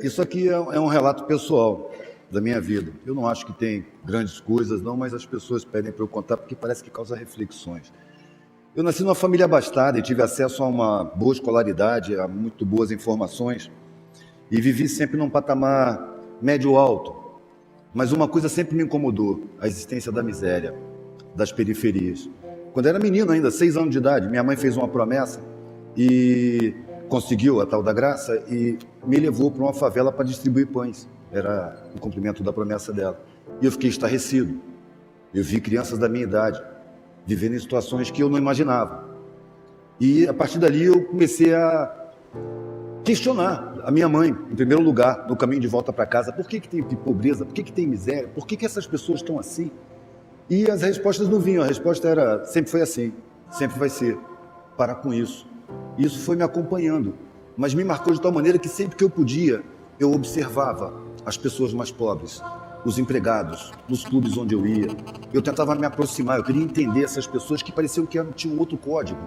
Isso aqui é um relato pessoal da minha vida. Eu não acho que tem grandes coisas, não, mas as pessoas pedem para eu contar porque parece que causa reflexões. Eu nasci numa família abastada e tive acesso a uma boa escolaridade, a muito boas informações e vivi sempre num patamar médio-alto. Mas uma coisa sempre me incomodou, a existência da miséria, das periferias. Quando eu era menino ainda, 6 anos de idade, minha mãe fez uma promessa e conseguiu a tal da graça e me levou para uma favela para distribuir pães. Era o cumprimento da promessa dela. E eu fiquei estarrecido. Eu vi crianças da minha idade vivendo em situações que eu não imaginava. E a partir dali eu comecei a questionar a minha mãe, em primeiro lugar, no caminho de volta para casa. Por que tem pobreza? Por que tem miséria? Por que essas pessoas estão assim? E as respostas não vinham. A resposta era, sempre foi assim, sempre vai ser. Para com isso. Isso foi me acompanhando, mas me marcou de tal maneira que sempre que eu podia, eu observava as pessoas mais pobres, os empregados, nos clubes onde eu ia. Eu tentava me aproximar, eu queria entender essas pessoas que pareciam que tinham outro código.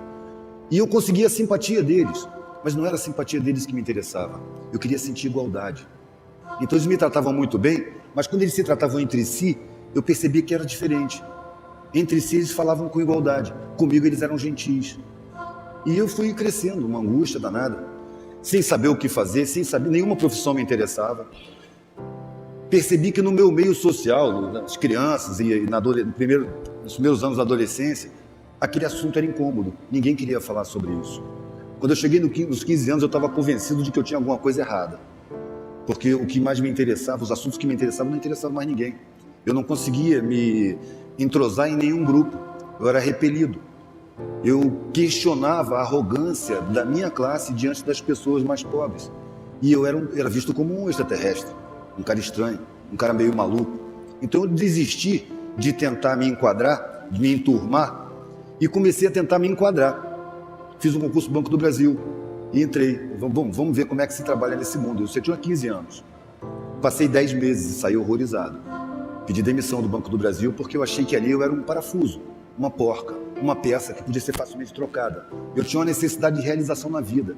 E eu conseguia a simpatia deles, mas não era a simpatia deles que me interessava. Eu queria sentir igualdade. Então eles me tratavam muito bem, mas quando eles se tratavam entre si, eu percebia que era diferente. Entre si eles falavam com igualdade, comigo eles eram gentis. E eu fui crescendo, uma angústia danada, sem saber o que fazer, sem saber, nenhuma profissão me interessava. Percebi que no meu meio social, nas crianças e nos primeiros anos da adolescência, aquele assunto era incômodo, ninguém queria falar sobre isso. Quando eu cheguei nos 15 anos, eu estava convencido de que eu tinha alguma coisa errada, porque o que mais me interessava, os assuntos que me interessavam, não interessavam mais ninguém. Eu não conseguia me entrosar em nenhum grupo, eu era repelido. Eu questionava a arrogância da minha classe diante das pessoas mais pobres. E eu era visto como um extraterrestre, um cara estranho, um cara meio maluco. Então eu desisti de tentar me enquadrar, de me enturmar, e comecei a tentar me enquadrar. Fiz um concurso do Banco do Brasil e entrei. Vamos ver como é que se trabalha nesse mundo. Eu tinha 15 anos. Passei 10 meses e saí horrorizado. Pedi demissão do Banco do Brasil porque eu achei que ali eu era um parafuso, uma porca, uma peça que podia ser facilmente trocada. Eu tinha uma necessidade de realização na vida.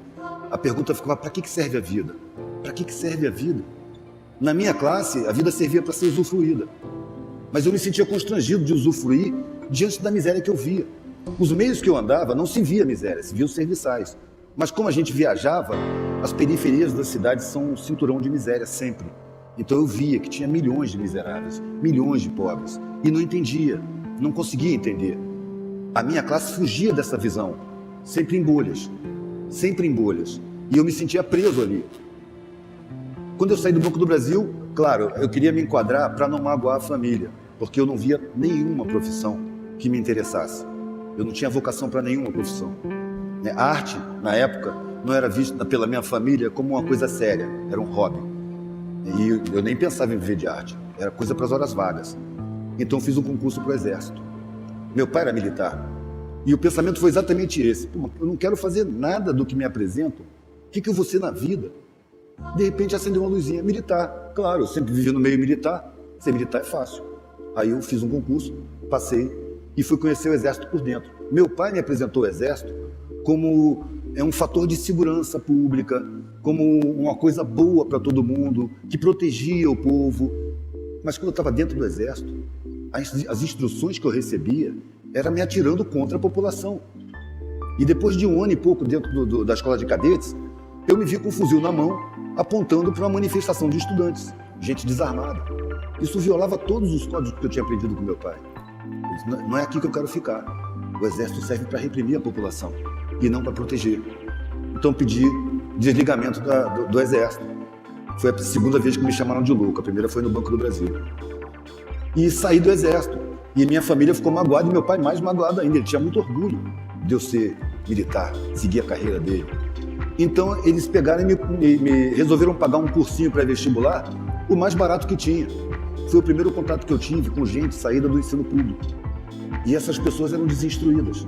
A pergunta ficava, para que serve a vida? Para que serve a vida? Na minha classe, a vida servia para ser usufruída. Mas eu me sentia constrangido de usufruir diante da miséria que eu via. Os meios que eu andava não se via miséria, se via os serviçais. Mas como a gente viajava, as periferias das cidades são um cinturão de miséria sempre. Então eu via que tinha milhões de miseráveis, milhões de pobres. E não entendia, não conseguia entender. A minha classe fugia dessa visão, sempre em bolhas. E eu me sentia preso ali. Quando eu saí do Banco do Brasil, claro, eu queria me enquadrar para não magoar a família, porque eu não via nenhuma profissão que me interessasse. Eu não tinha vocação para nenhuma profissão. A arte, na época, não era vista pela minha família como uma coisa séria, era um hobby. E eu nem pensava em viver de arte, era coisa para as horas vagas. Então eu fiz um concurso para o Exército. Meu pai era militar. E o pensamento foi exatamente esse. Eu não quero fazer nada do que me apresentam. O que eu vou ser na vida? De repente acendeu uma luzinha. Militar. Claro, eu sempre vivi no meio militar. Ser militar é fácil. Aí eu fiz um concurso, passei e fui conhecer o Exército por dentro. Meu pai me apresentou o Exército como um fator de segurança pública, como uma coisa boa para todo mundo, que protegia o povo. Mas quando eu estava dentro do Exército, as instruções que eu recebia eram me atirando contra a população. E depois de 1 ano e pouco dentro da escola de cadetes, eu me vi com um fuzil na mão, apontando para uma manifestação de estudantes, gente desarmada. Isso violava todos os códigos que eu tinha aprendido com meu pai. Eu disse, não é aqui que eu quero ficar. O Exército serve para reprimir a população e não para proteger. Então pedi desligamento do Exército. Foi a segunda vez que me chamaram de louco, a primeira foi no Banco do Brasil. E saí do Exército. E minha família ficou magoada e meu pai mais magoado ainda. Ele tinha muito orgulho de eu ser militar, seguir a carreira dele. Então eles pegaram e me resolveram pagar um cursinho pré-vestibular, o mais barato que tinha. Foi o primeiro contato que eu tive com gente saída do ensino público. E essas pessoas eram desinstruídas.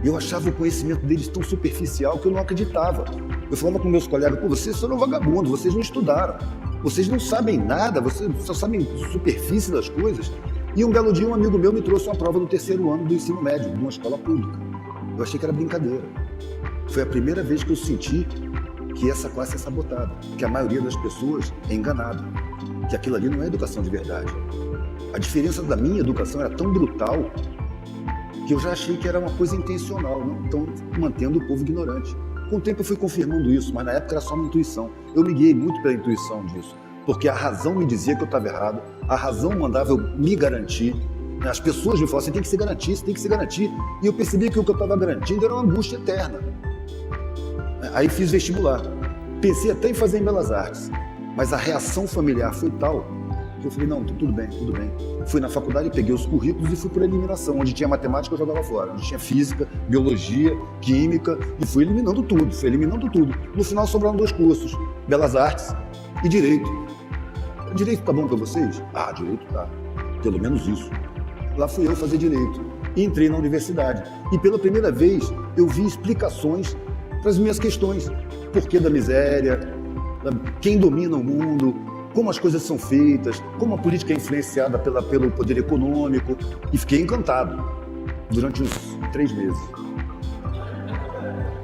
Eu achava o conhecimento deles tão superficial que eu não acreditava. Eu falava com meus colegas, vocês foram vagabundos, vocês não estudaram. Vocês não sabem nada, vocês só sabem superfície das coisas. E um belo dia um amigo meu me trouxe uma prova do 3º ano do ensino médio, de uma escola pública. Eu achei que era brincadeira. Foi a primeira vez que eu senti que essa classe é sabotada, que a maioria das pessoas é enganada, que aquilo ali não é educação de verdade. A diferença da minha educação era tão brutal que eu já achei que era uma coisa intencional, não? Então, mantendo o povo ignorante. Com o tempo eu fui confirmando isso, mas na época era só uma intuição. Eu me guiei muito pela intuição disso, porque a razão me dizia que eu estava errado, a razão mandava eu me garantir. As pessoas me falavam, você tem que se garantir, você tem que se garantir. E eu percebi que o que eu estava garantindo era uma angústia eterna. Aí fiz vestibular. Pensei até em fazer em Belas Artes, mas a reação familiar foi tal que eu falei, não, tudo bem, tudo bem. Fui na faculdade, peguei os currículos e fui por eliminação. Onde tinha matemática, eu jogava fora. Onde tinha física, biologia, química, e fui eliminando tudo. No final sobraram 2 cursos, Belas Artes e Direito. Direito tá bom para vocês? Ah, Direito tá. Pelo menos isso. Lá fui eu fazer Direito. E entrei na universidade. E pela primeira vez, eu vi explicações para as minhas questões. Porquê da miséria, quem domina o mundo, como as coisas são feitas, como a política é influenciada pelo poder econômico. E fiquei encantado durante uns 3 meses.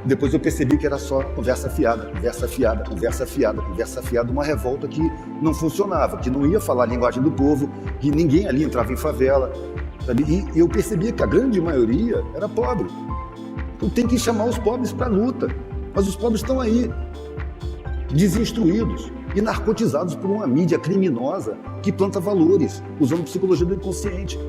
Depois eu percebi que era só conversa fiada, uma revolta que não funcionava, que não ia falar a linguagem do povo, que ninguém ali entrava em favela. Sabe? E eu percebia que a grande maioria era pobre. Então tem que chamar os pobres para a luta. Mas os pobres estão aí, desinstruídos e narcotizados por uma mídia criminosa que planta valores, usando psicologia do inconsciente.